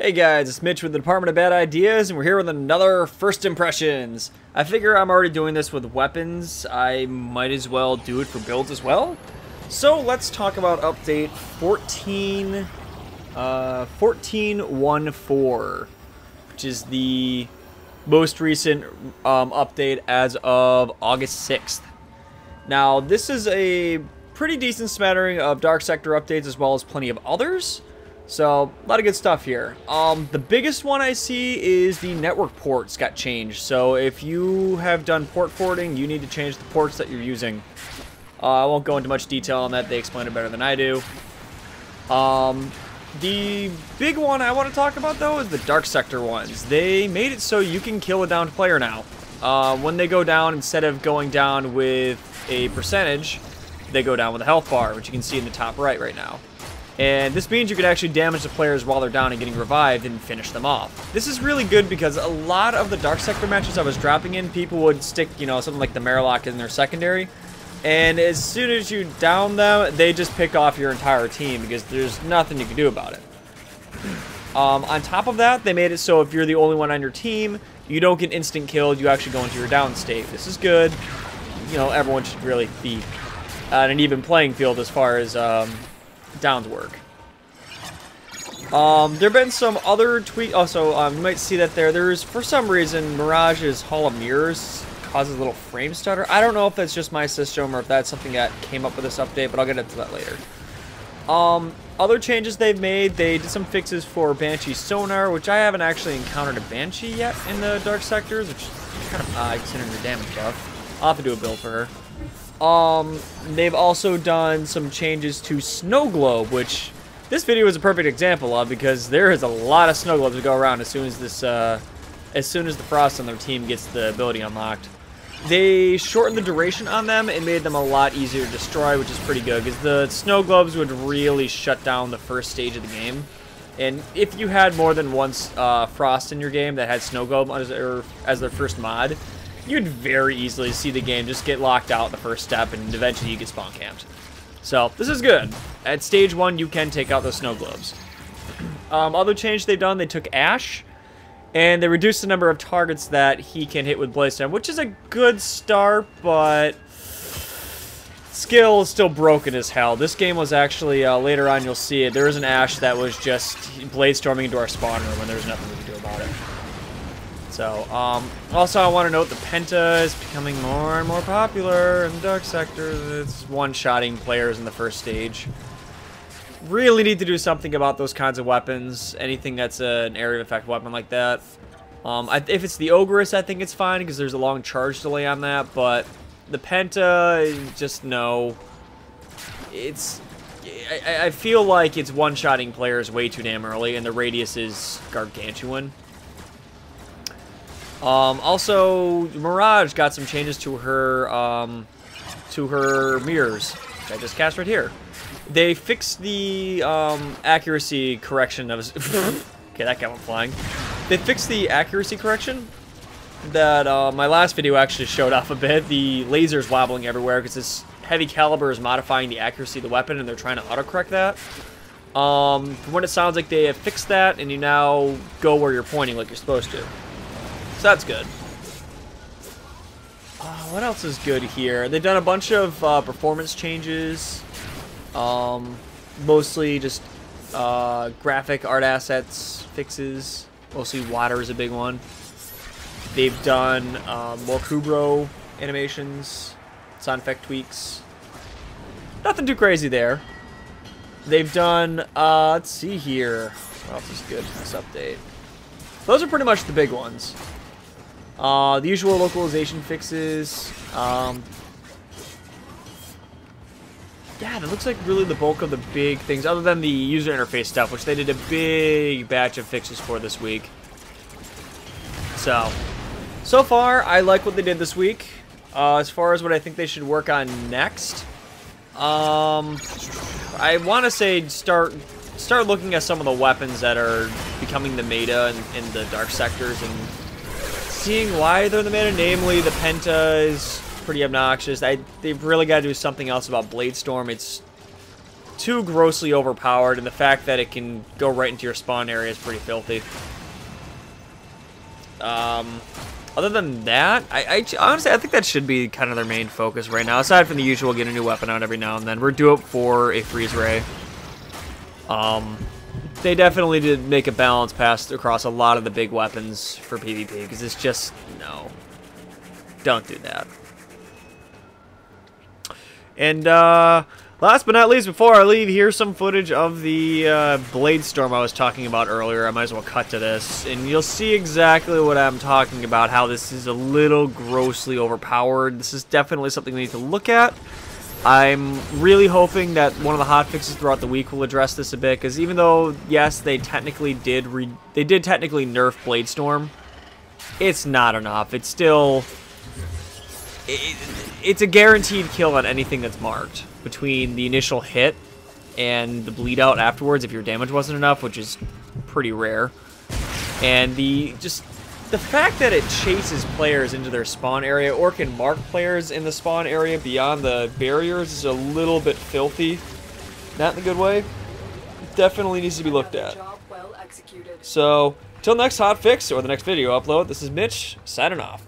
Hey guys, it's Mitch with the Department of Bad Ideas, and we're here with another First Impressions. I figure I'm already doing this with weapons. I might as well do it for builds as well. So let's talk about update 14.14, which is the most recent update as of August 6th. Now, this is a pretty decent smattering of Dark Sector updates as well as plenty of others. So, a lot of good stuff here. The biggest one I see is the network ports got changed. So, if you have done port forwarding, you need to change the ports that you're using. I won't go into much detail on that. They explain it better than I do. The big one I want to talk about, though, is the Dark Sector ones. They made it so you can kill a downed player now. When they go down, instead of going down with a percentage, they go down with a health bar, which you can see in the top right now. And this means you can actually damage the players while they're down and getting revived and finish them off. This is really good because a lot of the Dark Sector matches I was dropping in, people would stick, something like the Marilock in their secondary. And as soon as you down them, they just pick off your entire team because there's nothing you can do about it. On top of that, they made it so if you're the only one on your team, you don't get instant killed, you actually go into your down state. This is good. Everyone should really be on an even playing field as far as downs work. There have been some other tweaks. Also, you might see that there's, for some reason, Mirage's Hall of Mirrors causes a little frame stutter. I don't know if that's just my system or if that's something that came up with this update, but I'll get into that later. Other changes they've made, they did some fixes for Banshee Sonar, which I haven't actually encountered a Banshee yet in the Dark Sectors, which is kind of odd considering her damage buff. I'll have to do a build for her. They've also done some changes to Snow Globe, which this video is a perfect example of because there is a lot of Snow Globes to go around as soon as the Frost on their team gets the ability unlocked. They shortened the duration on them and made them a lot easier to destroy, which is pretty good because the Snow Globes would really shut down the first stage of the game. And if you had more than one Frost in your game that had Snow Globe as their first mod, you'd very easily see the game just get locked out the first step, and eventually you get spawn camped. So, this is good. At stage 1, you can take out the Snow Globes. Other change they've done, they took Ash, and they reduced the number of targets that he can hit with Blaze Storm, which is a good start, but skill is still broken as hell. This game was actually, later on you'll see it, there was an Ash that was just Blaze Storming into our spawn room, and there was nothing we could do about it. So, also I want to note the Penta is becoming more and more popular in Dark Sector. It's one-shotting players in the first stage. Really need to do something about those kinds of weapons. Anything that's an area of effect weapon like that. If it's the Ogress, I think it's fine because there's a long charge delay on that. But the Penta, just no. I feel like it's one-shotting players way too damn early, and the radius is gargantuan. Also, Mirage got some changes to her mirrors, which I just cast right here. They fixed the accuracy correction of okay, that guy went flying. They fixed the accuracy correction that my last video actually showed off a bit. The laser's wobbling everywhere because this heavy caliber is modifying the accuracy of the weapon, and they're trying to autocorrect that. From what it sounds like, they have fixed that, and you now go where you're pointing like you're supposed to. So that's good. What else is good here? They've done a bunch of performance changes. Mostly just graphic art assets fixes. Mostly water is a big one. They've done more Kubro animations, sound effect tweaks. Nothing too crazy there. They've done, let's see here. What else is good in this update? Those are pretty much the big ones. The usual localization fixes. Yeah, that looks like really the bulk of the big things, other than the user interface stuff, which they did a big batch of fixes for this week. So far, I like what they did this week. As far as what I think they should work on next, I want to say start looking at some of the weapons that are becoming the meta in the Dark Sectors and seeing why they're the meta. Namely, the Penta is pretty obnoxious. They've really got to do something else about Blade Storm. It's too grossly overpowered, and the fact that it can go right into your spawn area is pretty filthy. Other than that, I honestly, I think that should be kind of their main focus right now. Aside from the usual, get a new weapon out every now and then. We're due up for a freeze ray. They definitely did make a balance pass across a lot of the big weapons for PvP, because it's just, no. Don't do that. And, last but not least, before I leave, here's some footage of the Blade Storm I was talking about earlier. I might as well cut to this, and you'll see exactly what I'm talking about, how this is a little grossly overpowered. This is definitely something we need to look at. I'm really hoping that one of the hotfixes throughout the week will address this a bit, because even though, yes, they technically did technically nerf Blade Storm, it's not enough. It's still... It's a guaranteed kill on anything that's marked between the initial hit and the bleed out afterwards if your damage wasn't enough, which is pretty rare. And the fact that it chases players into their spawn area or can mark players in the spawn area beyond the barriers is a little bit filthy. Not in a good way. Definitely needs to be looked at. So, till next hotfix or the next video upload, this is Mitch, signing off.